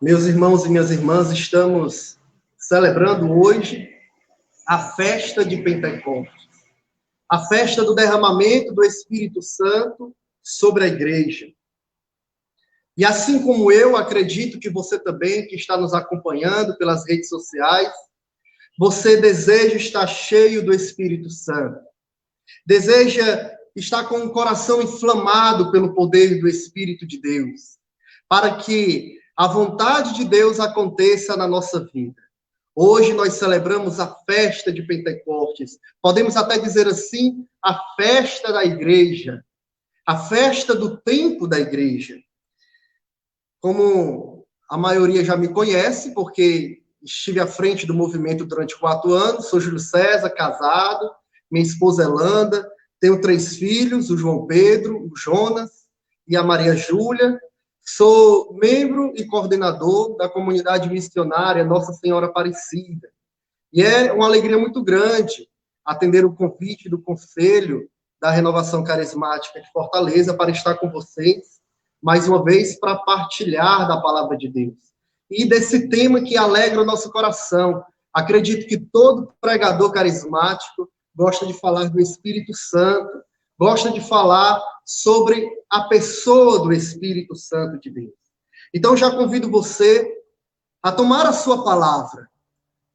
Meus irmãos e minhas irmãs, estamos celebrando hoje a festa de Pentecostes, a festa do derramamento do Espírito Santo sobre a igreja. E assim como eu, acredito que você também, que está nos acompanhando pelas redes sociais, você deseja estar cheio do Espírito Santo, deseja estar com o coração inflamado pelo poder do Espírito de Deus, para que a vontade de Deus aconteça na nossa vida. Hoje nós celebramos a festa de Pentecostes. Podemos até dizer assim, a festa da igreja, a festa do tempo da igreja. Como a maioria já me conhece, porque estive à frente do movimento durante 4 anos, sou Júlio César, casado, minha esposa é Landa, tenho 3 filhos, o João Pedro, o Jonas e a Maria Júlia. Sou membro e coordenador da comunidade missionária Nossa Senhora Aparecida. E é uma alegria muito grande atender o convite do Conselho da Renovação Carismática de Fortaleza para estar com vocês, mais uma vez, para partilhar da Palavra de Deus. E desse tema que alegra o nosso coração. Acredito que todo pregador carismático gosta de falar do Espírito Santo, gosta de falar sobre a pessoa do Espírito Santo de Deus. Então, já convido você a tomar a sua palavra,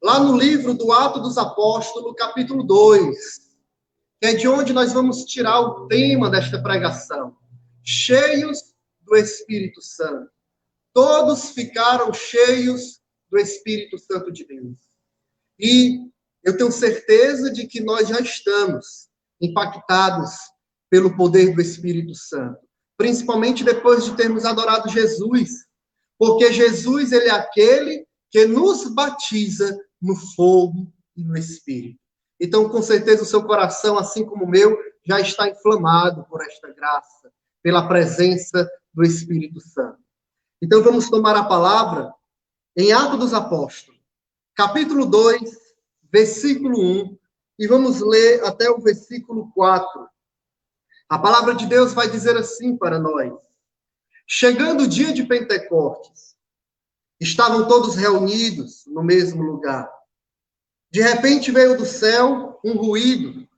lá no livro do Atos dos Apóstolos, capítulo 2, que é de onde nós vamos tirar o tema desta pregação. Cheios do Espírito Santo. Todos ficaram cheios do Espírito Santo de Deus. E eu tenho certeza de que nós já estamos impactados pelo poder do Espírito Santo, principalmente depois de termos adorado Jesus, porque Jesus, ele é aquele que nos batiza no fogo e no Espírito. Então, com certeza, o seu coração, assim como o meu, já está inflamado por esta graça, pela presença do Espírito Santo. Então, vamos tomar a palavra em Atos dos Apóstolos, capítulo 2, versículo 1, e vamos ler até o versículo 4. A palavra de Deus vai dizer assim para nós: chegando o dia de Pentecostes, estavam todos reunidos no mesmo lugar. De repente veio do céu um ruído,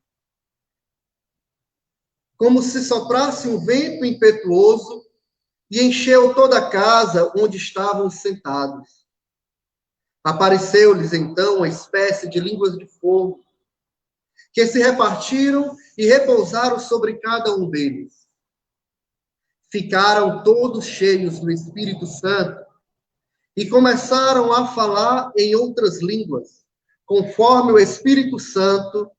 como se soprasse um vento impetuoso, e encheu toda a casa onde estavam sentados. Apareceu-lhes então uma espécie de línguas de fogo, que se repartiram e repousaram sobre cada um deles. Ficaram todos cheios do Espírito Santo e começaram a falar em outras línguas, conforme o Espírito Santo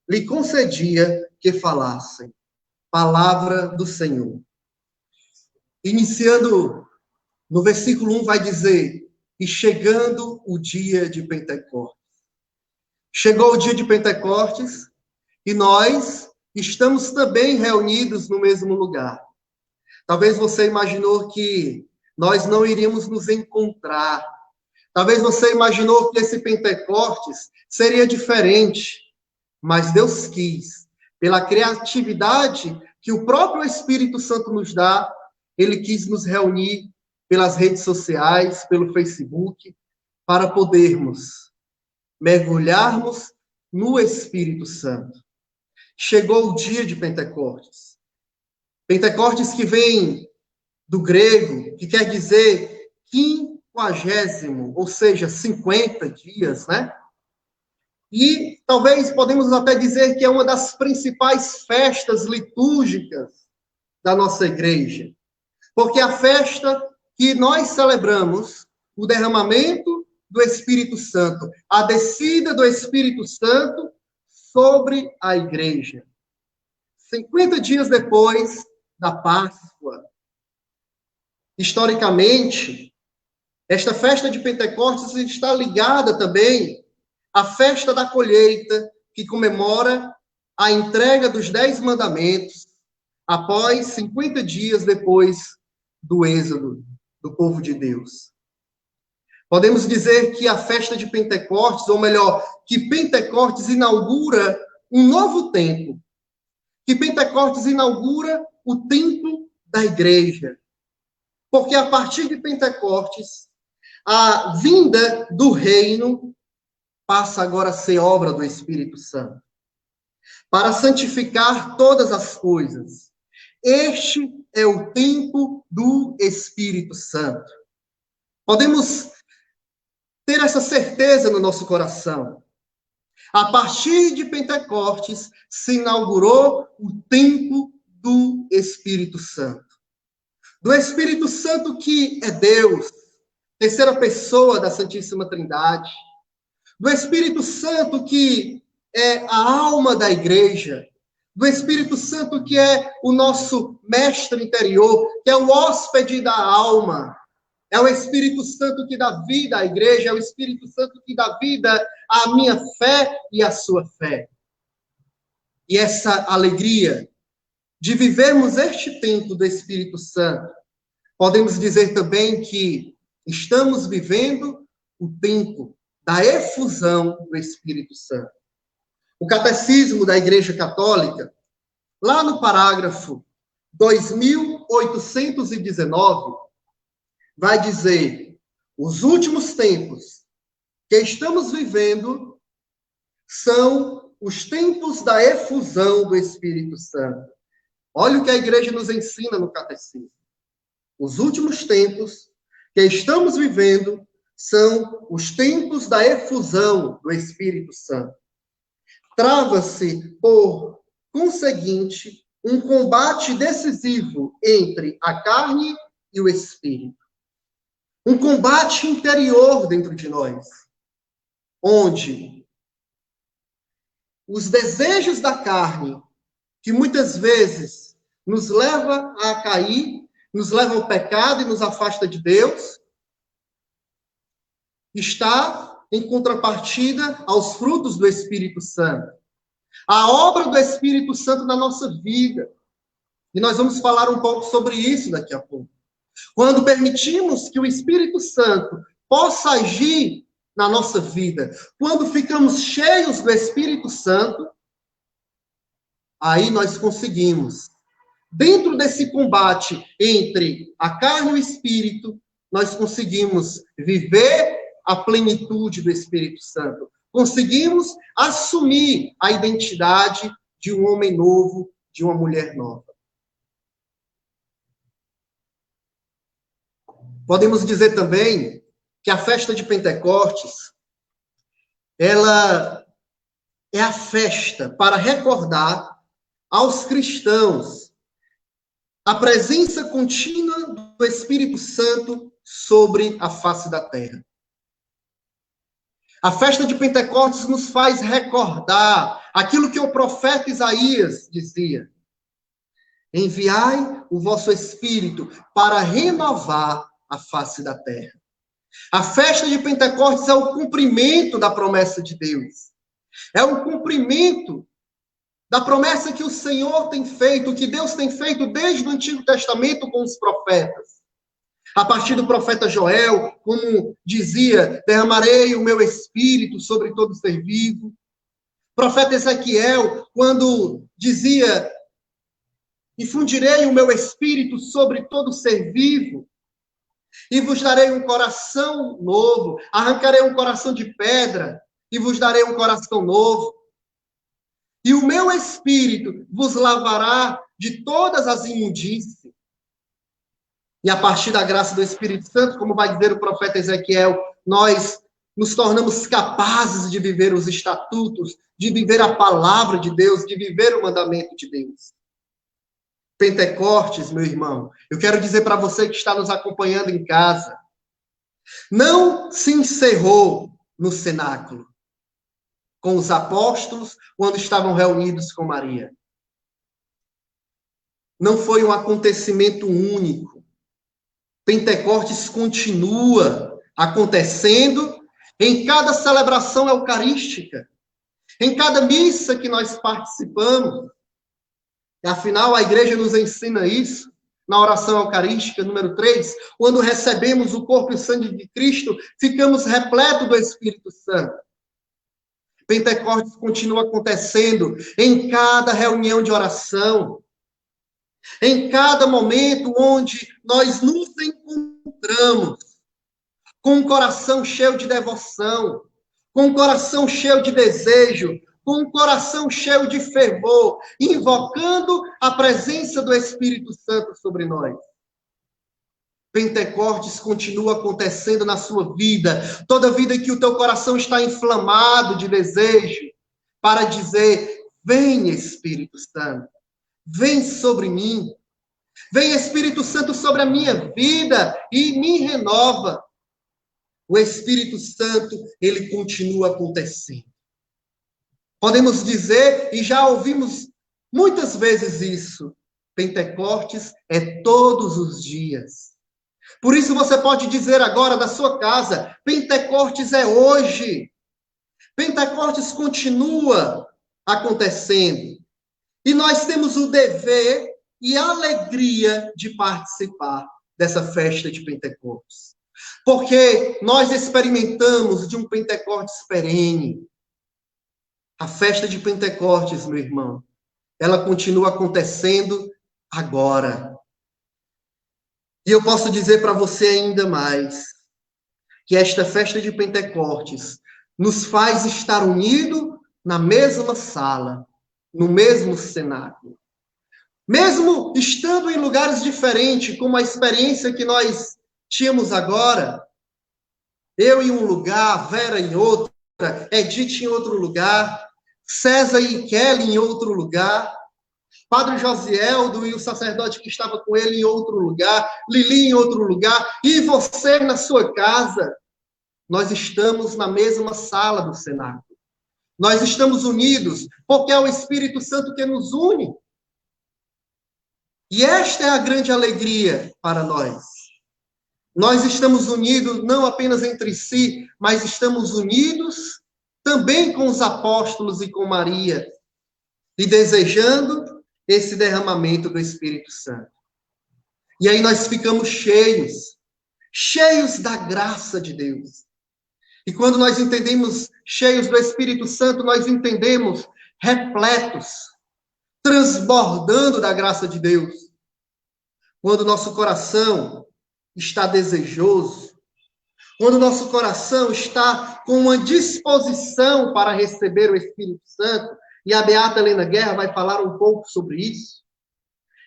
lhe concedia que falassem. Palavra do Senhor. Iniciando no versículo 1, vai dizer: e chegando o dia de Pentecostes. Chegou o dia de Pentecostes e nós estamos também reunidos no mesmo lugar. Talvez você imaginou que nós não iríamos nos encontrar. Talvez você imaginou que esse Pentecostes seria diferente. Mas Deus quis, pela criatividade que o próprio Espírito Santo nos dá, ele quis nos reunir pelas redes sociais, pelo Facebook, para podermos mergulharmos no Espírito Santo. Chegou o dia de Pentecostes. Pentecostes que vem do grego, que quer dizer 50º, ou seja, 50 dias, né? E talvez podemos até dizer que é uma das principais festas litúrgicas da nossa igreja. Porque a festa que nós celebramos, o derramamento do Espírito Santo, a descida do Espírito Santo sobre a igreja. 50 dias depois da Páscoa. Historicamente, esta festa de Pentecostes está ligada também à festa da colheita, que comemora a entrega dos 10 mandamentos, após 50 dias depois do êxodo do povo de Deus. Podemos dizer que a festa de Pentecostes, ou melhor, que Pentecostes inaugura um novo tempo, que Pentecostes inaugura o templo da igreja. Porque a partir de Pentecostes, a vinda do reino passa agora a ser obra do Espírito Santo, para santificar todas as coisas. Este é o tempo do Espírito Santo. Podemos ter essa certeza no nosso coração. A partir de Pentecostes, se inaugurou o tempo do Espírito Santo. Do Espírito Santo que é Deus, terceira pessoa da Santíssima Trindade. Do Espírito Santo que é a alma da igreja. Do Espírito Santo que é o nosso mestre interior, que é o hóspede da alma. É o Espírito Santo que dá vida à igreja, é o Espírito Santo que dá vida à minha fé e à sua fé. E essa alegria de vivermos este tempo do Espírito Santo, podemos dizer também que estamos vivendo o tempo da efusão do Espírito Santo. O Catecismo da Igreja Católica, lá no parágrafo 2819, vai dizer: os últimos tempos que estamos vivendo são os tempos da efusão do Espírito Santo. Olha o que a igreja nos ensina no Catecismo. Os últimos tempos que estamos vivendo são os tempos da efusão do Espírito Santo. Trava-se, por conseguinte, um combate decisivo entre a carne e o espírito. Um combate interior dentro de nós, onde os desejos da carne, que muitas vezes nos leva a cair, nos leva ao pecado e nos afasta de Deus, está em contrapartida aos frutos do Espírito Santo. A obra do Espírito Santo na nossa vida. E nós vamos falar um pouco sobre isso daqui a pouco. Quando permitimos que o Espírito Santo possa agir na nossa vida, quando ficamos cheios do Espírito Santo, aí nós conseguimos, dentro desse combate entre a carne e o Espírito, nós conseguimos viver a plenitude do Espírito Santo. Conseguimos assumir a identidade de um homem novo, de uma mulher nova. Podemos dizer também que a festa de Pentecostes, ela é a festa para recordar aos cristãos a presença contínua do Espírito Santo sobre a face da terra. A festa de Pentecostes nos faz recordar aquilo que o profeta Isaías dizia: enviai o vosso Espírito para renovar a face da terra. A festa de Pentecostes é o cumprimento da promessa de Deus. É o cumprimento da promessa que o Senhor tem feito, que Deus tem feito desde o Antigo Testamento com os profetas. A partir do profeta Joel, como dizia, derramarei o meu espírito sobre todo ser vivo. O profeta Ezequiel, quando dizia, infundirei o meu espírito sobre todo ser vivo, e vos darei um coração novo, arrancarei um coração de pedra, e vos darei um coração novo. E o meu espírito vos lavará de todas as imundícias. E a partir da graça do Espírito Santo, como vai dizer o profeta Ezequiel, nós nos tornamos capazes de viver os estatutos, de viver a palavra de Deus, de viver o mandamento de Deus. Pentecostes, meu irmão, eu quero dizer para você que está nos acompanhando em casa, não se encerrou no cenáculo, com os apóstolos, quando estavam reunidos com Maria. Não foi um acontecimento único. Pentecostes continua acontecendo em cada celebração eucarística, em cada missa que nós participamos. E, afinal, a igreja nos ensina isso na oração eucarística, número 3, quando recebemos o corpo e o sangue de Cristo, ficamos repletos do Espírito Santo. Pentecostes continua acontecendo em cada reunião de oração, em cada momento onde nós nos encontramos com um coração cheio de devoção, com um coração cheio de desejo, com um coração cheio de fervor, invocando a presença do Espírito Santo sobre nós. Pentecostes continua acontecendo na sua vida, toda vida que o teu coração está inflamado de desejo, para dizer: vem Espírito Santo, vem sobre mim, vem Espírito Santo sobre a minha vida e me renova. O Espírito Santo, ele continua acontecendo. Podemos dizer, e já ouvimos muitas vezes isso, Pentecostes é todos os dias. Por isso você pode dizer agora da sua casa: Pentecostes é hoje. Pentecostes continua acontecendo. E nós temos o dever e a alegria de participar dessa festa de Pentecostes. Porque nós experimentamos de um Pentecostes perene. A festa de Pentecostes, meu irmão, ela continua acontecendo agora. E eu posso dizer para você ainda mais, que esta festa de Pentecostes nos faz estar unidos na mesma sala, no mesmo cenáculo. Mesmo estando em lugares diferentes, como a experiência que nós tínhamos agora, eu em um lugar, Vera em outro, Edith em outro lugar, César e Kelly em outro lugar, Padre Josieldo e o sacerdote que estava com ele em outro lugar, Lili em outro lugar, e você na sua casa. Nós estamos na mesma sala do cenáculo. Nós estamos unidos, porque é o Espírito Santo que nos une. E esta é a grande alegria para nós. Nós estamos unidos não apenas entre si, mas estamos unidos também com os apóstolos e com Maria, e desejando esse derramamento do Espírito Santo. E aí nós ficamos cheios da graça de Deus. E quando nós entendemos cheios do Espírito Santo, nós entendemos repletos, transbordando da graça de Deus. Quando nosso coração está desejoso, quando nosso coração está com uma disposição para receber o Espírito Santo, e a beata Helena Guerra vai falar um pouco sobre isso.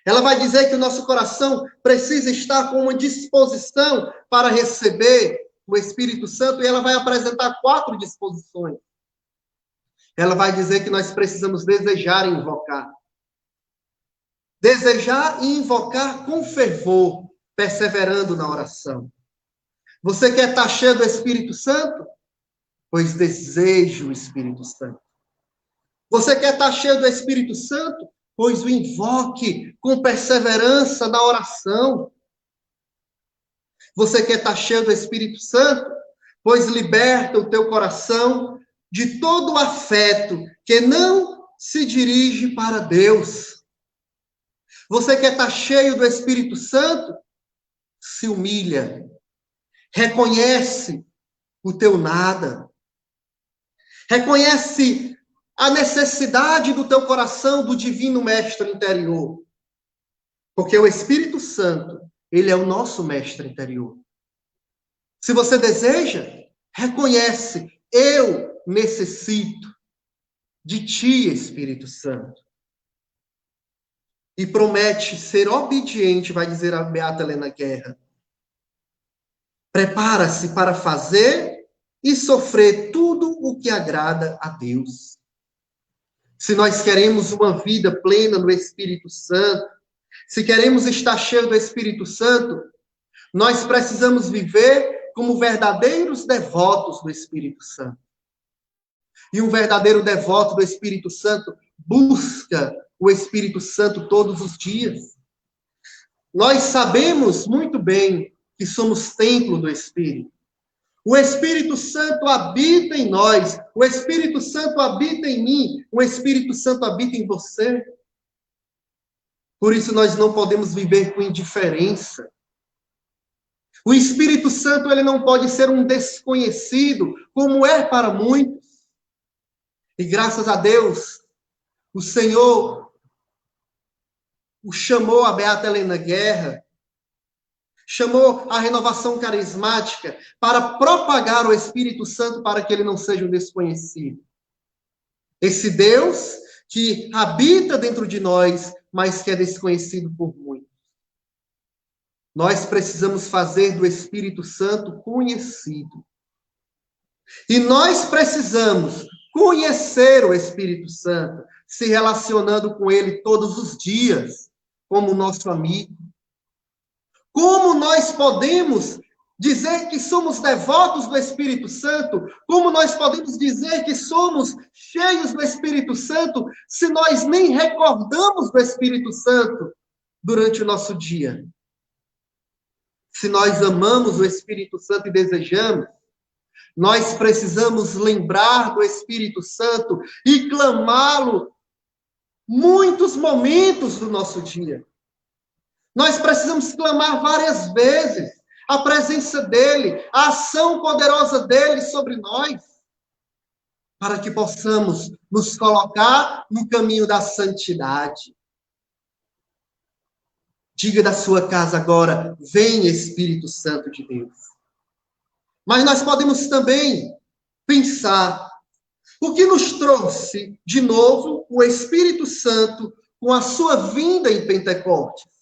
Ela vai dizer que o nosso coração precisa estar com uma disposição para receber o Espírito Santo, e ela vai apresentar 4 disposições. Ela vai dizer que nós precisamos desejar e invocar. Desejar e invocar com fervor, perseverando na oração. Você quer estar cheio do Espírito Santo? Pois deseje o Espírito Santo. Você quer estar cheio do Espírito Santo? Pois o invoque com perseverança na oração. Você quer estar cheio do Espírito Santo? Pois liberta o teu coração de todo o afeto que não se dirige para Deus. Você quer estar cheio do Espírito Santo? Se humilha. Reconhece o teu nada. Reconhece a necessidade do teu coração do divino mestre interior. Porque o Espírito Santo, ele é o nosso mestre interior. Se você deseja, reconhece: eu necessito de ti, Espírito Santo. E promete ser obediente, vai dizer a beata Helena Guerra. Prepara-se para fazer e sofrer tudo o que agrada a Deus. Se nós queremos uma vida plena no Espírito Santo, se queremos estar cheio do Espírito Santo, nós precisamos viver como verdadeiros devotos do Espírito Santo. E um verdadeiro devoto do Espírito Santo busca o Espírito Santo todos os dias. Nós sabemos muito bem que somos templo do Espírito. O Espírito Santo habita em nós, o Espírito Santo habita em mim, o Espírito Santo habita em você. Por isso nós não podemos viver com indiferença. O Espírito Santo, ele não pode ser um desconhecido, como é para muitos. E graças a Deus, o Senhor o chamou a beata Helena Guerra chamou a renovação carismática para propagar o Espírito Santo para que ele não seja um desconhecido. Esse Deus que habita dentro de nós, mas que é desconhecido por muitos. Nós precisamos fazer do Espírito Santo conhecido. E nós precisamos conhecer o Espírito Santo, se relacionando com ele todos os dias, como nosso amigo. Como nós podemos dizer que somos devotos do Espírito Santo? Como nós podemos dizer que somos cheios do Espírito Santo se nós nem recordamos do Espírito Santo durante o nosso dia? Se nós amamos o Espírito Santo e desejamos, nós precisamos lembrar do Espírito Santo e clamá-lo muitos momentos do nosso dia. Nós precisamos clamar várias vezes a presença dele, a ação poderosa dele sobre nós, para que possamos nos colocar no caminho da santidade. Diga da sua casa agora: vem Espírito Santo de Deus. Mas nós podemos também pensar o que nos trouxe de novo o Espírito Santo com a sua vinda em Pentecostes.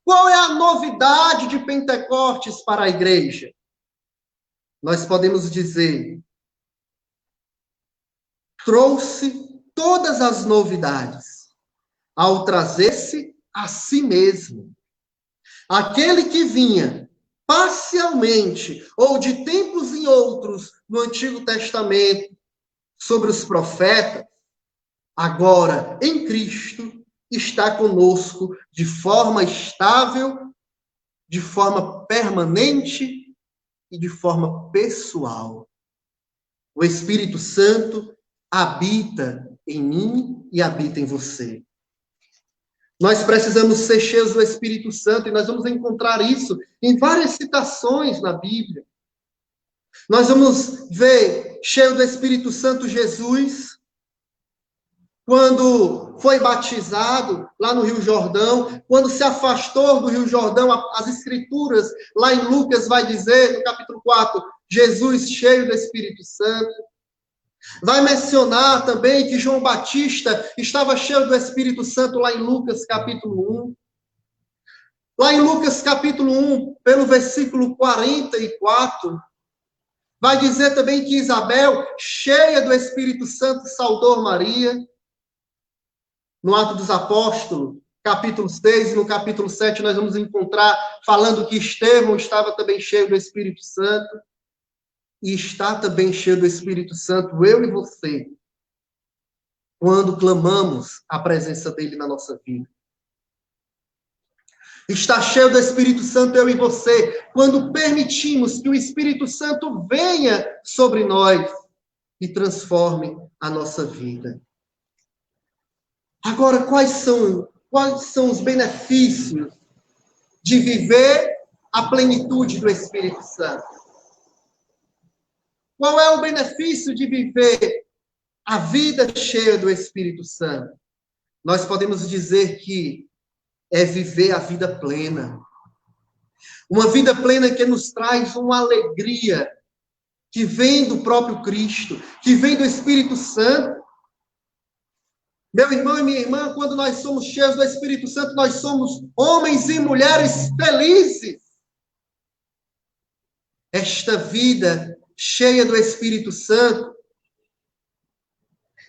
Qual é a novidade de Pentecostes para a igreja? Nós podemos dizer, trouxe todas as novidades ao trazer-se a si mesmo. Aquele que vinha parcialmente ou de tempos em outros no Antigo Testamento sobre os profetas, agora em Cristo está conosco de forma estável, de forma permanente e de forma pessoal. O Espírito Santo habita em mim e habita em você. Nós precisamos ser cheios do Espírito Santo e nós vamos encontrar isso em várias citações na Bíblia. Nós vamos ver cheio do Espírito Santo Jesus, quando foi batizado lá no Rio Jordão, quando se afastou do Rio Jordão, as Escrituras, lá em Lucas, vai dizer, no capítulo 4, Jesus cheio do Espírito Santo. Vai mencionar também que João Batista estava cheio do Espírito Santo lá em Lucas, capítulo 1. Lá em Lucas, capítulo 1, pelo versículo 44, vai dizer também que Isabel, cheia do Espírito Santo, saudou Maria. No Atos dos Apóstolos, capítulo 6 e no capítulo 7, nós vamos encontrar falando que Estevão estava também cheio do Espírito Santo. E está também cheio do Espírito Santo, eu e você, quando clamamos a presença dele na nossa vida. Está cheio do Espírito Santo, eu e você, quando permitimos que o Espírito Santo venha sobre nós e transforme a nossa vida. Agora, quais são os benefícios de viver a plenitude do Espírito Santo? Qual é o benefício de viver a vida cheia do Espírito Santo? Nós podemos dizer que é viver a vida plena. Uma vida plena que nos traz uma alegria que vem do próprio Cristo, que vem do Espírito Santo. Meu irmão e minha irmã, quando nós somos cheios do Espírito Santo, nós somos homens e mulheres felizes. Esta vida cheia do Espírito Santo,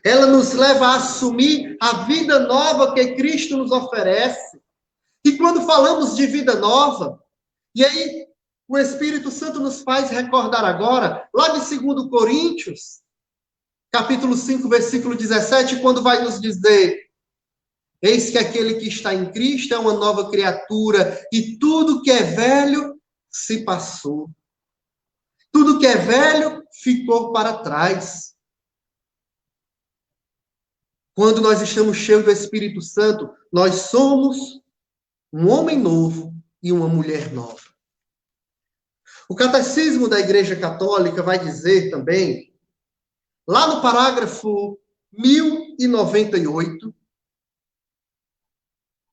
ela nos leva a assumir a vida nova que Cristo nos oferece. E quando falamos de vida nova, e aí o Espírito Santo nos faz recordar agora, lá de 2 Coríntios, capítulo 5, versículo 17, quando vai nos dizer: eis que aquele que está em Cristo é uma nova criatura, e tudo que é velho se passou. Tudo que é velho ficou para trás. Quando nós estamos cheios do Espírito Santo, nós somos um homem novo e uma mulher nova. O Catecismo da Igreja Católica vai dizer também, lá no parágrafo 1098,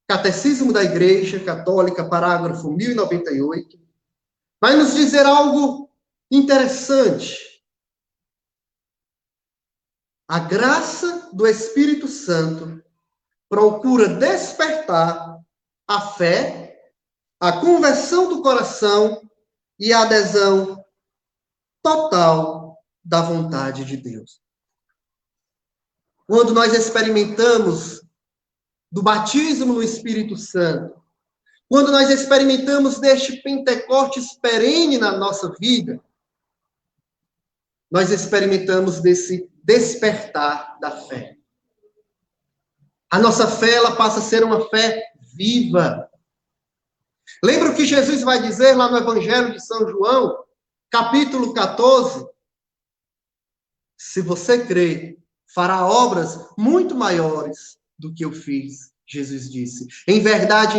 Catecismo da Igreja Católica, parágrafo 1098, vai nos dizer algo interessante. A graça do Espírito Santo procura despertar a fé, a conversão do coração e a adesão total da vontade de Deus. Quando nós experimentamos do batismo no Espírito Santo, quando nós experimentamos deste Pentecostes perene na nossa vida, nós experimentamos desse despertar da fé. A nossa fé, ela passa a ser uma fé viva. Lembra o que Jesus vai dizer lá no Evangelho de São João, capítulo 14? Se você crer, fará obras muito maiores do que eu fiz, Jesus disse. Em verdade,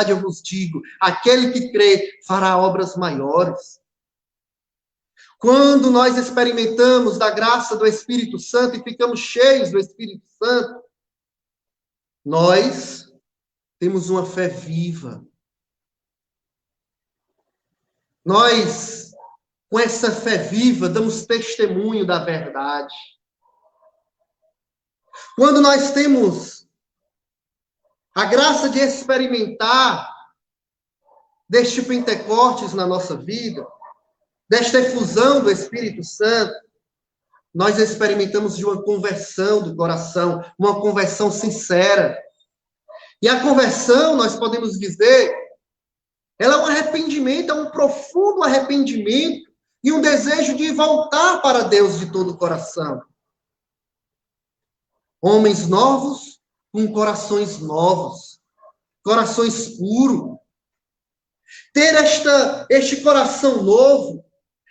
eu vos digo, aquele que crê fará obras maiores. Quando nós experimentamos da graça do Espírito Santo e ficamos cheios do Espírito Santo, nós temos uma fé viva. Nós, com essa fé viva, damos testemunho da verdade. Quando nós temos a graça de experimentar deste Pentecostes na nossa vida, desta efusão do Espírito Santo, nós experimentamos de uma conversão do coração, uma conversão sincera. E a conversão, nós podemos dizer, ela é um arrependimento, é um profundo arrependimento e um desejo de voltar para Deus de todo o coração. Homens novos com corações novos, corações puros. Ter este coração novo,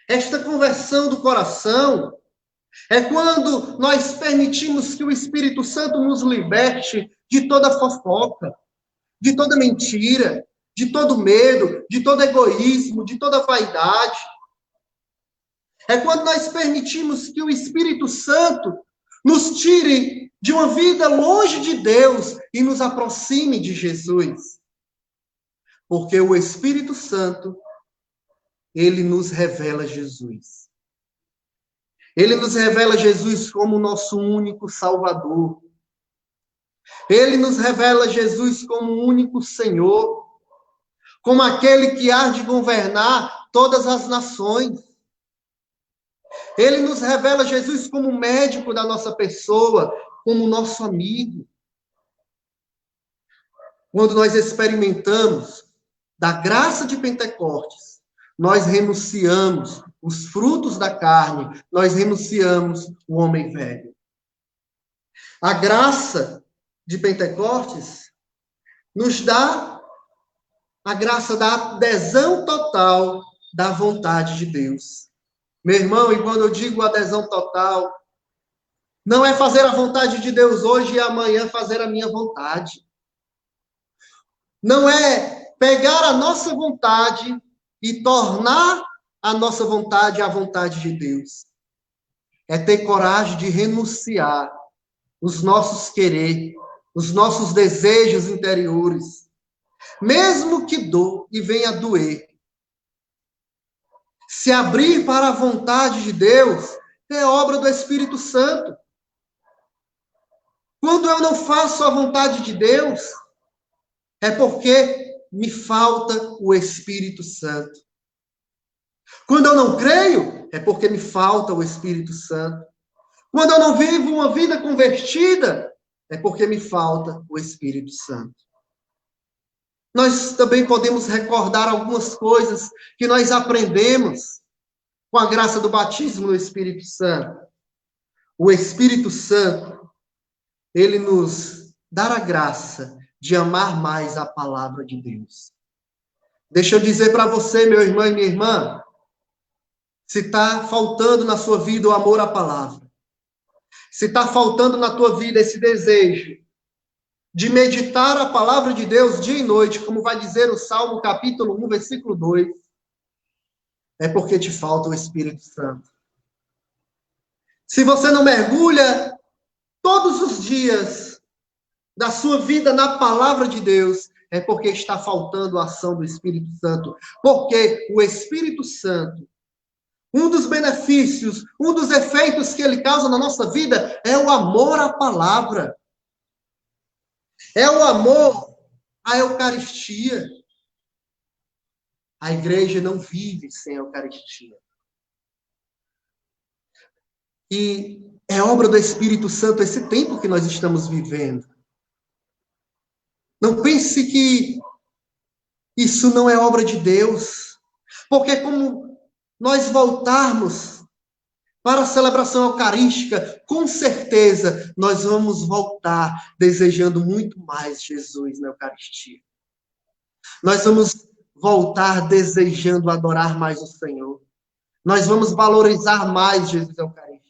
esta conversão do coração, é quando nós permitimos que o Espírito Santo nos liberte de toda fofoca, de toda mentira, de todo medo, de todo egoísmo, de toda vaidade. É quando nós permitimos que o Espírito Santo nos tire de uma vida longe de Deus e nos aproxime de Jesus. Porque o Espírito Santo, ele nos revela Jesus. Ele nos revela Jesus como nosso único Salvador. Ele nos revela Jesus como o único Senhor, como aquele que há de governar todas as nações. Ele nos revela Jesus como médico da nossa pessoa, como nosso amigo. Quando nós experimentamos da graça de Pentecostes, nós renunciamos os frutos da carne, nós renunciamos o homem velho. A graça de Pentecostes nos dá a graça da adesão total da vontade de Deus. Meu irmão, e quando eu digo adesão total, não é fazer a vontade de Deus hoje e amanhã fazer a minha vontade. Não é pegar a nossa vontade e tornar a nossa vontade a vontade de Deus. É ter coragem de renunciar os nossos querer, os nossos desejos interiores, mesmo que dor e venha doer. Se abrir para a vontade de Deus é obra do Espírito Santo. Quando eu não faço a vontade de Deus, é porque me falta o Espírito Santo. Quando eu não creio, é porque me falta o Espírito Santo. Quando eu não vivo uma vida convertida, é porque me falta o Espírito Santo. Nós também podemos recordar algumas coisas que nós aprendemos com a graça do batismo no Espírito Santo. O Espírito Santo, ele nos dá a graça de amar mais a palavra de Deus. Deixa eu dizer para você, meu irmão e minha irmã, se está faltando na sua vida o amor à palavra, se está faltando na tua vida esse desejo de meditar a palavra de Deus dia e noite, como vai dizer o Salmo capítulo 1, versículo 2, é porque te falta o Espírito Santo. Se você não mergulha todos os dias da sua vida na palavra de Deus, é porque está faltando a ação do Espírito Santo. Porque o Espírito Santo, um dos benefícios, um dos efeitos que ele causa na nossa vida é o amor à palavra. É o amor à Eucaristia. A igreja não vive sem a Eucaristia. E é obra do Espírito Santo esse tempo que nós estamos vivendo. Não pense que isso não é obra de Deus. Porque como nós voltarmos para a celebração eucarística, com certeza nós vamos voltar desejando muito mais Jesus na Eucaristia. Nós vamos voltar desejando adorar mais o Senhor. Nós vamos valorizar mais Jesus Eucarístico.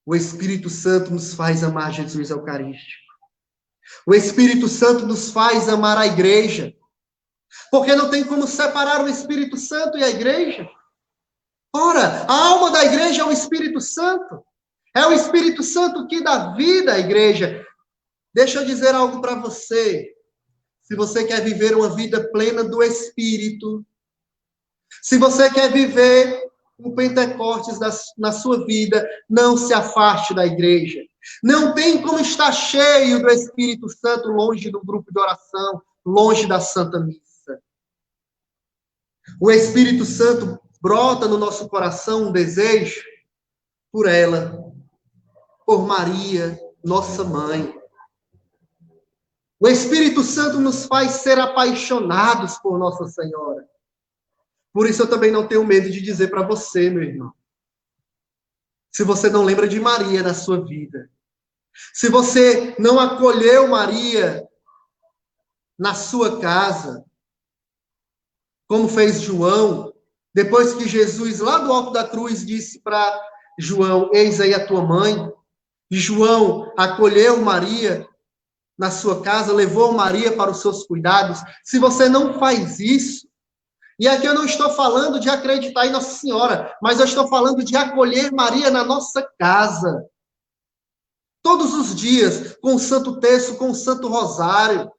O Espírito Santo nos faz amar Jesus Eucarístico. O Espírito Santo nos faz amar a igreja. Porque não tem como separar o Espírito Santo e a igreja. Ora, a alma da igreja é o Espírito Santo. É o Espírito Santo que dá vida à igreja. Deixa eu dizer algo para você. Se você quer viver uma vida plena do Espírito, se você quer viver o Pentecostes na sua vida, não se afaste da igreja. Não tem como estar cheio do Espírito Santo longe do grupo de oração, longe da Santa Missa. O Espírito Santo brota no nosso coração um desejo por ela, por Maria, nossa mãe. O Espírito Santo nos faz ser apaixonados por Nossa Senhora. Por isso eu também não tenho medo de dizer para você, meu irmão. Se você não lembra de Maria na sua vida, se você não acolheu Maria na sua casa, como fez João, depois que Jesus, lá do alto da cruz, disse para João, eis aí a tua mãe, e João acolheu Maria na sua casa, levou Maria para os seus cuidados. Se você não faz isso, e aqui eu não estou falando de acreditar em Nossa Senhora, mas eu estou falando de acolher Maria na nossa casa. Todos os dias, com o Santo Terço, com o Santo Rosário.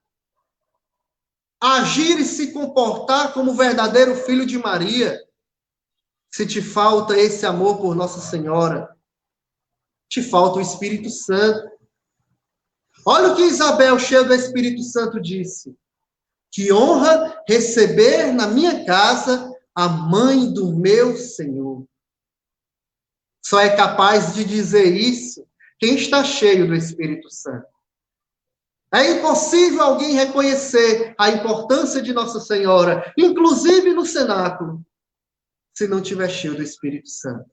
Agir e se comportar como verdadeiro filho de Maria. Se te falta esse amor por Nossa Senhora, te falta o Espírito Santo. Olha o que Isabel, cheia do Espírito Santo, disse. Que honra receber na minha casa a mãe do meu Senhor. Só é capaz de dizer isso quem está cheio do Espírito Santo. É impossível alguém reconhecer a importância de Nossa Senhora, inclusive no cenáculo, se não tiver cheio do Espírito Santo.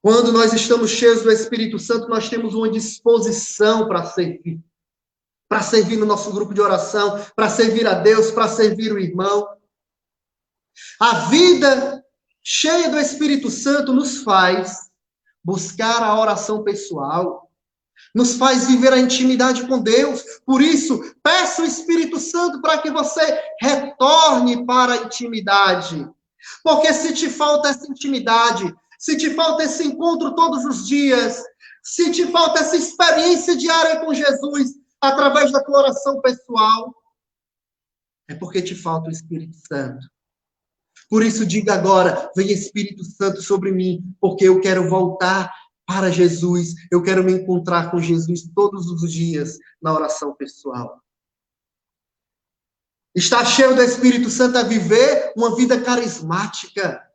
Quando nós estamos cheios do Espírito Santo, nós temos uma disposição para servir. Para servir no nosso grupo de oração, para servir a Deus, para servir o irmão. A vida cheia do Espírito Santo nos faz buscar a oração pessoal, nos faz viver a intimidade com Deus. Por isso, peça o Espírito Santo para que você retorne para a intimidade. Porque se te falta essa intimidade, se te falta esse encontro todos os dias, se te falta essa experiência diária com Jesus, através da tua oração pessoal, é porque te falta o Espírito Santo. Por isso, diga agora, vem Espírito Santo sobre mim, porque eu quero voltar para Jesus, eu quero me encontrar com Jesus todos os dias na oração pessoal. Estar cheio do Espírito Santo é viver uma vida carismática.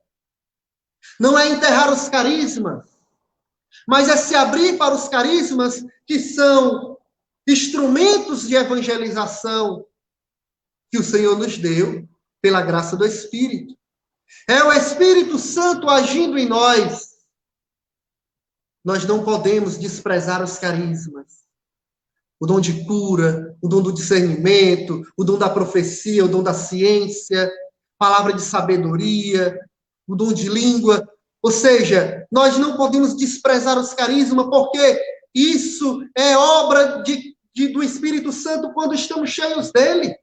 Não é enterrar os carismas, mas é se abrir para os carismas que são instrumentos de evangelização que o Senhor nos deu pela graça do Espírito. É o Espírito Santo agindo em nós. Nós não podemos desprezar os carismas. O dom de cura, o dom do discernimento, o dom da profecia, o dom da ciência, palavra de sabedoria, o dom de língua. Ou seja, nós não podemos desprezar os carismas, porque isso é obra do Espírito Santo quando estamos cheios dele.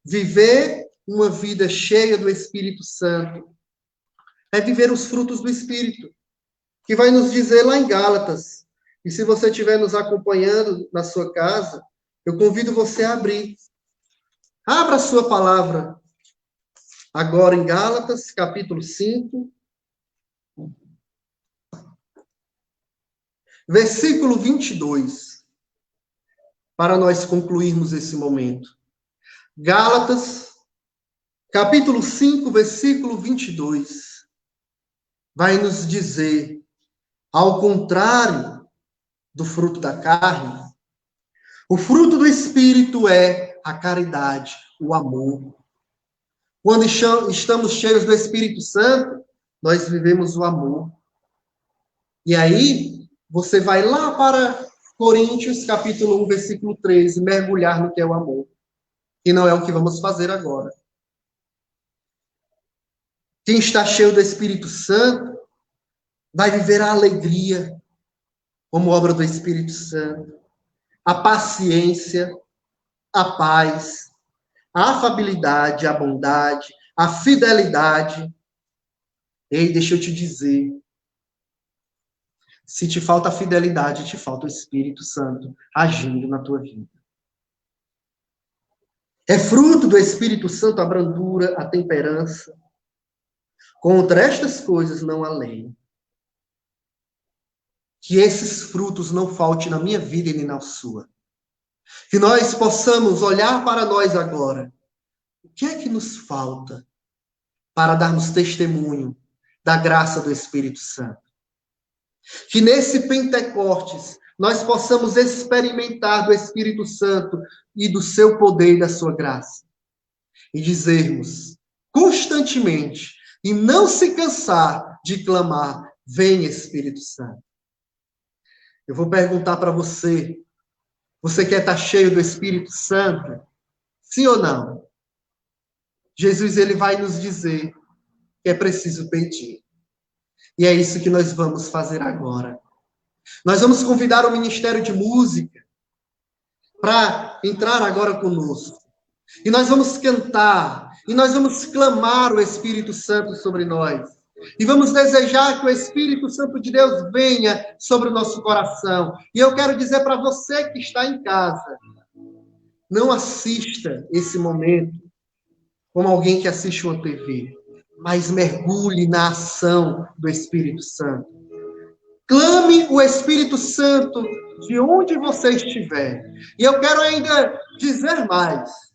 Viver uma vida cheia do Espírito Santo é viver os frutos do Espírito. que vai nos dizer lá em Gálatas. E se você estiver nos acompanhando na sua casa, eu convido você a abrir. Abra a sua palavra agora em Gálatas, capítulo 5, versículo 22, para nós concluirmos esse momento. Gálatas, capítulo 5, versículo 22, vai nos dizer, ao contrário do fruto da carne, o fruto do Espírito é a caridade, o amor. Quando estamos cheios do Espírito Santo, nós vivemos o amor. E aí, você vai lá para Coríntios, capítulo 1, versículo 13, mergulhar no que é o amor. Que não é o que vamos fazer agora. Quem está cheio do Espírito Santo vai viver a alegria como obra do Espírito Santo, a paciência, a paz, a afabilidade, a bondade, a fidelidade. Ei, deixa eu te dizer, se te falta a fidelidade, te falta o Espírito Santo agindo na tua vida. É fruto do Espírito Santo a brandura, a temperança. Contra estas coisas não há lei. Que esses frutos não faltem na minha vida e nem na sua. Que nós possamos olhar para nós agora. O que é que nos falta para darmos testemunho da graça do Espírito Santo? Que nesse Pentecostes nós possamos experimentar do Espírito Santo e do seu poder e da sua graça. E dizermos constantemente, e não se cansar de clamar, vem Espírito Santo. Eu vou perguntar para você, você quer estar cheio do Espírito Santo? Sim ou não? Jesus, ele vai nos dizer que é preciso pedir. E é isso que nós vamos fazer agora. Nós vamos convidar o Ministério de Música para entrar agora conosco. E nós vamos cantar, e nós vamos clamar o Espírito Santo sobre nós. E vamos desejar que o Espírito Santo de Deus venha sobre o nosso coração. E eu quero dizer para você que está em casa, não assista esse momento como alguém que assiste uma TV, mas mergulhe na ação do Espírito Santo. Clame o Espírito Santo de onde você estiver. E eu quero ainda dizer mais.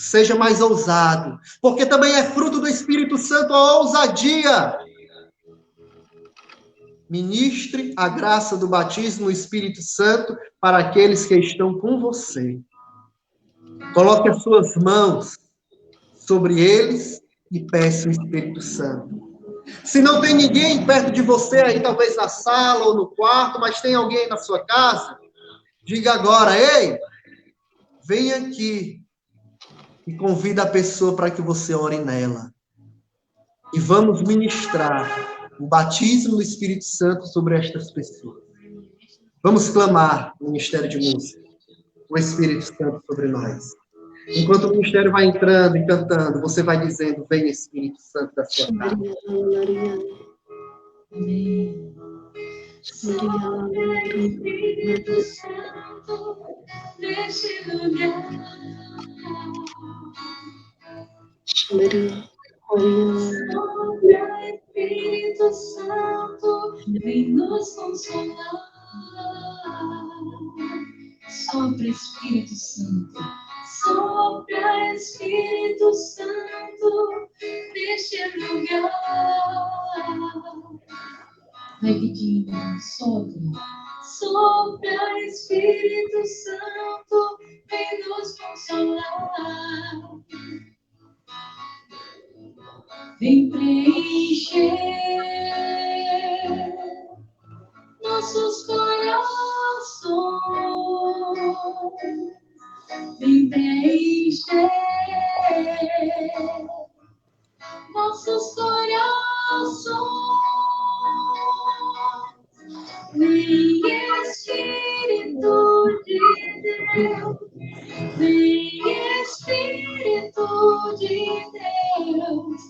Seja mais ousado, porque também é fruto do Espírito Santo a ousadia. Ministre a graça do batismo no Espírito Santo para aqueles que estão com você. Coloque as suas mãos sobre eles e peça o Espírito Santo. Se não tem ninguém perto de você aí, talvez na sala ou no quarto, mas tem alguém na sua casa, diga agora, ei, vem aqui e convida a pessoa para que você ore nela. E vamos ministrar o batismo do Espírito Santo sobre estas pessoas. Vamos clamar no Ministério de Música, o Espírito Santo sobre nós. Enquanto o ministério vai entrando e cantando, você vai dizendo, vem Espírito Santo da sua casa. Amém. Espírito Santo, neste lugar. Sopra, Espírito Santo, vem nos consolar. Sopra, Espírito Santo. Sopra, Espírito Santo, neste lugar. Vai pedindo, sopra. Sopra, Espírito Santo, vem nos consolar. Vem preencher nossos corações. Vem preencher nossos corações. Vem Espírito de Deus, vem Espírito de Deus,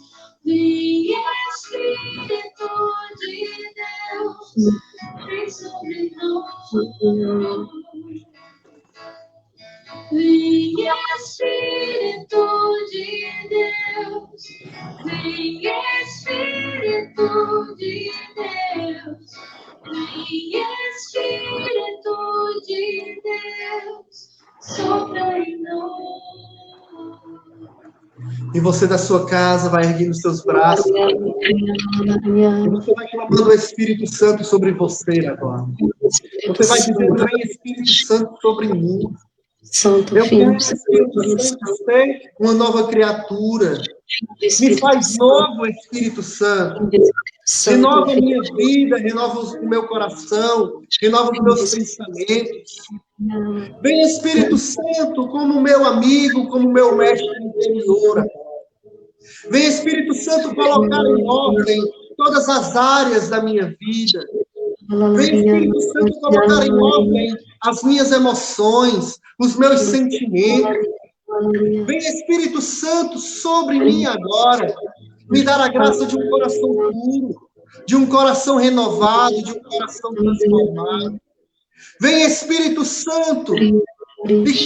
vem Espírito de Deus, vem sobre nós. Vem Espírito de Deus, vem Espírito de Deus, vem Espírito de Deus, sopra em nós. E você da sua casa vai erguendo os seus braços. E você vai clamando o Espírito Santo sobre você agora. Você vai dizendo, vem Espírito Santo sobre mim. Santo, Eu Filho, quero, Espírito Santo, ser uma nova criatura. Me faz novo, Espírito Santo. Renova a minha vida, renova o meu coração, renova os meus pensamentos. Vem, Espírito Santo, como meu amigo, como meu mestre interior. Vem, Espírito Santo, colocar em ordem todas as áreas da minha vida. Vem, Espírito Santo, colocar em ordem as minhas emoções, os meus sentimentos. Vem, Espírito Santo, sobre mim agora. Me dar a graça de um coração puro, de um coração renovado, de um coração transformado. Vem, Espírito Santo, e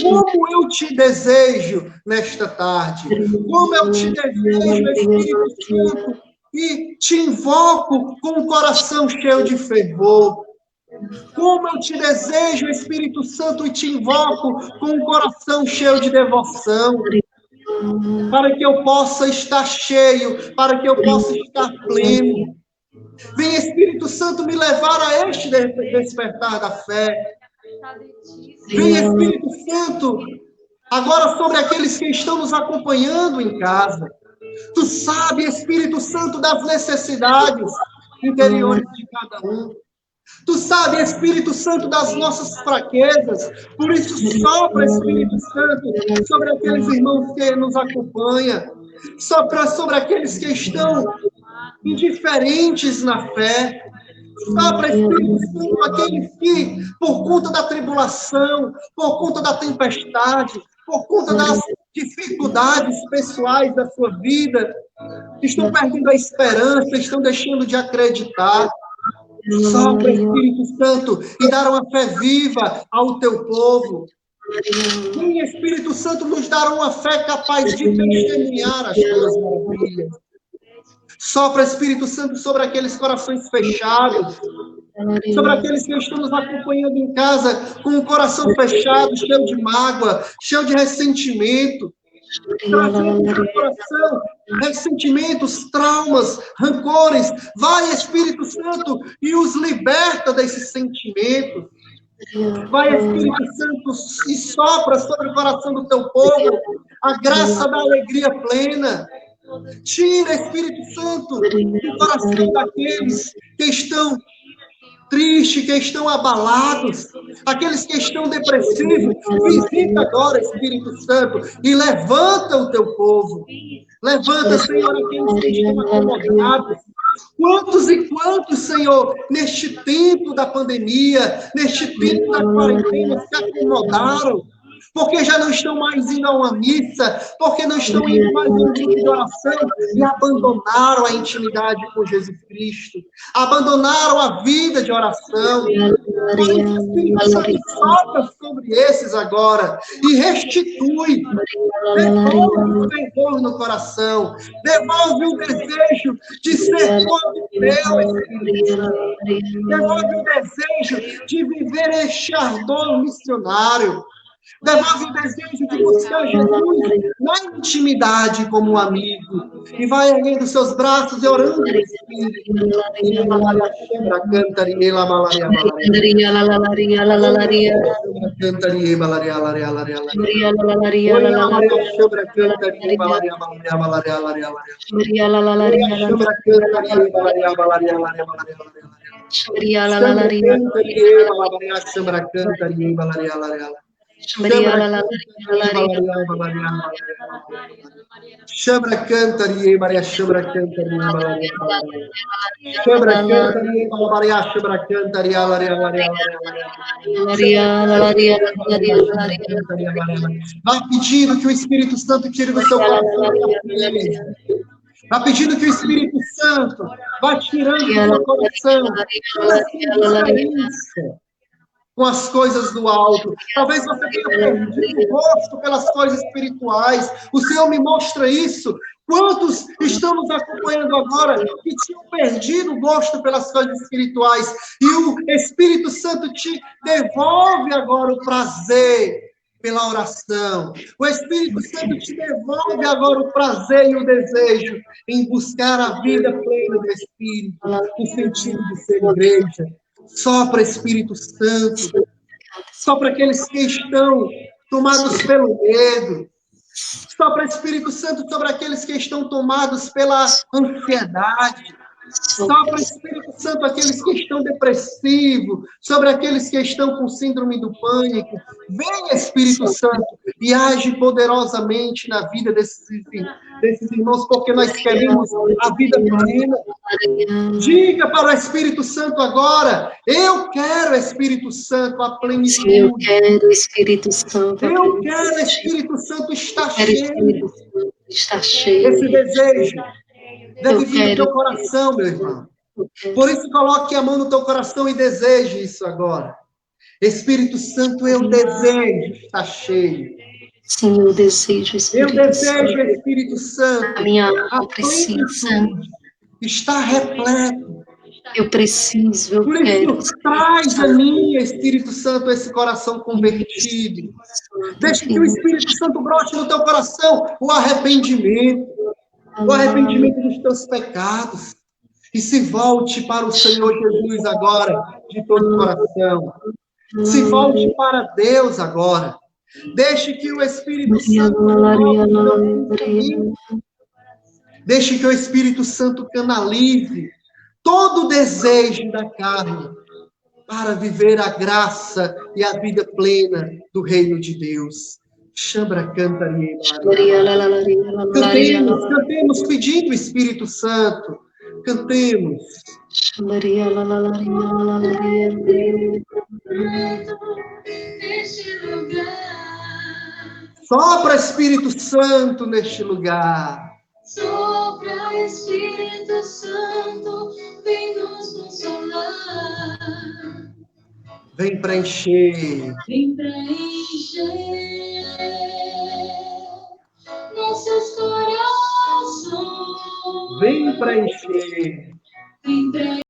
como eu te desejo nesta tarde, como eu te desejo, Espírito Santo, e te invoco com um coração cheio de fervor. Como eu te desejo, Espírito Santo, e te invoco com um coração cheio de devoção, para que eu possa estar cheio, para que eu possa estar pleno. Vem, Espírito Santo, me levar a este despertar da fé. Vem, Espírito Santo, agora sobre aqueles que estão nos acompanhando em casa. Tu sabe, Espírito Santo, das necessidades interiores de cada um. Tu sabe, Espírito Santo, das nossas fraquezas. Por isso, sopra, Espírito Santo, sobre aqueles irmãos que nos acompanham. Sopra sobre aqueles que estão indiferentes na fé. Sopra, Espírito Santo, aqueles que, por conta da tribulação, por conta da tempestade, por conta das dificuldades pessoais da sua vida, estão perdendo a esperança, estão deixando de acreditar. Sopra, Espírito Santo, e dar uma fé viva ao teu povo. Vem, Espírito Santo, nos dar uma fé capaz de testemunhar as tuas maravilhas. Sopra, Espírito Santo, sobre aqueles corações fechados, sobre aqueles que estão nos acompanhando em casa com o coração fechado, cheio de mágoa, cheio de ressentimento, trazendo no seu coração ressentimentos, traumas, rancores. Vai, Espírito Santo, e os liberta desses sentimentos. Vai, Espírito Santo, e sopra sobre o coração do teu povo a graça da alegria plena. Tira, Espírito Santo, do coração daqueles que estão tristes, que estão abalados, aqueles que estão depressivos. Visita agora, Espírito Santo, e levanta o teu povo. Levanta, Senhor, aqueles que estão acomodados. Quantos e quantos, Senhor, neste tempo da pandemia, neste tempo da quarentena, se acomodaram, porque já não estão mais indo a uma missa, porque não estão indo mais a um grupo de oração e abandonaram a intimidade com Jesus Cristo, abandonaram a vida de oração. Por isso, Espírito Santo, sopra sobre esses agora e restitui, devolve o fervor no coração, devolve o desejo de ser todo teu, Espírito Santo, devolve o desejo de viver este ardor missionário. Devolve o desejo de buscar Jesus na intimidade como um amigo. E vai erguendo seus braços e orando no Espírito. Shabra cantaria, Maria Shabra cantaria, Shabra cantaria, Maria Shabra cantaria, vai pedindo que o Espírito Santo tire do seu coração Vai pedindo que o Espírito Santo vá tirando do seu coração toda essa indiferença com as coisas do alto. Talvez você tenha perdido o gosto pelas coisas espirituais. O Senhor me mostra isso. Quantos estão nos acompanhando agora que tinham perdido o gosto pelas coisas espirituais? E o Espírito Santo te devolve agora o prazer pela oração. O Espírito Santo te devolve agora o prazer e o desejo em buscar a vida plena do Espírito, o sentido de ser igreja. Sopra, Espírito Santo, sopra aqueles que estão tomados pelo medo, sopra, Espírito Santo, sobre aqueles que estão tomados pela ansiedade, sopra, Espírito Santo, aqueles que estão depressivos, sobre aqueles que estão com síndrome do pânico. Vem, Espírito Santo, e age poderosamente na vida desses irmãos, porque nós queremos a vida plena. Diga para o Espírito Santo agora: eu quero, Espírito Santo, a plenitude. Eu quero, Espírito Santo. Eu quero, Espírito Santo, estar cheio. Está cheio. Esse desejo deve vir do teu coração, meu irmão. Por isso, coloque a mão no teu coração e deseje isso agora. Espírito Santo, eu desejo estar cheio. Sim, eu desejo, Espírito Eu desejo, Espírito Santo, a minha alma precisa. Está repleto. Eu preciso, eu Por quero. isso, traz a mim, Espírito Santo, esse coração convertido. Deixa que o Espírito Santo brote no teu coração o arrependimento dos teus pecados. E se volte para o Senhor Jesus agora, de todo o coração. Se volte para Deus agora. Deixe que o Espírito Santo deixe que o Espírito Santo canalize todo o desejo da carne para viver a graça e a vida plena do reino de Deus. Chambra, canta, cantemos pedindo o Espírito Santo. Cantemos. Sopra, Espírito Santo, neste lugar. Sopra, Espírito Santo, vem nos consolar. Vem preencher. Vem preencher nossos corações. Vem preencher.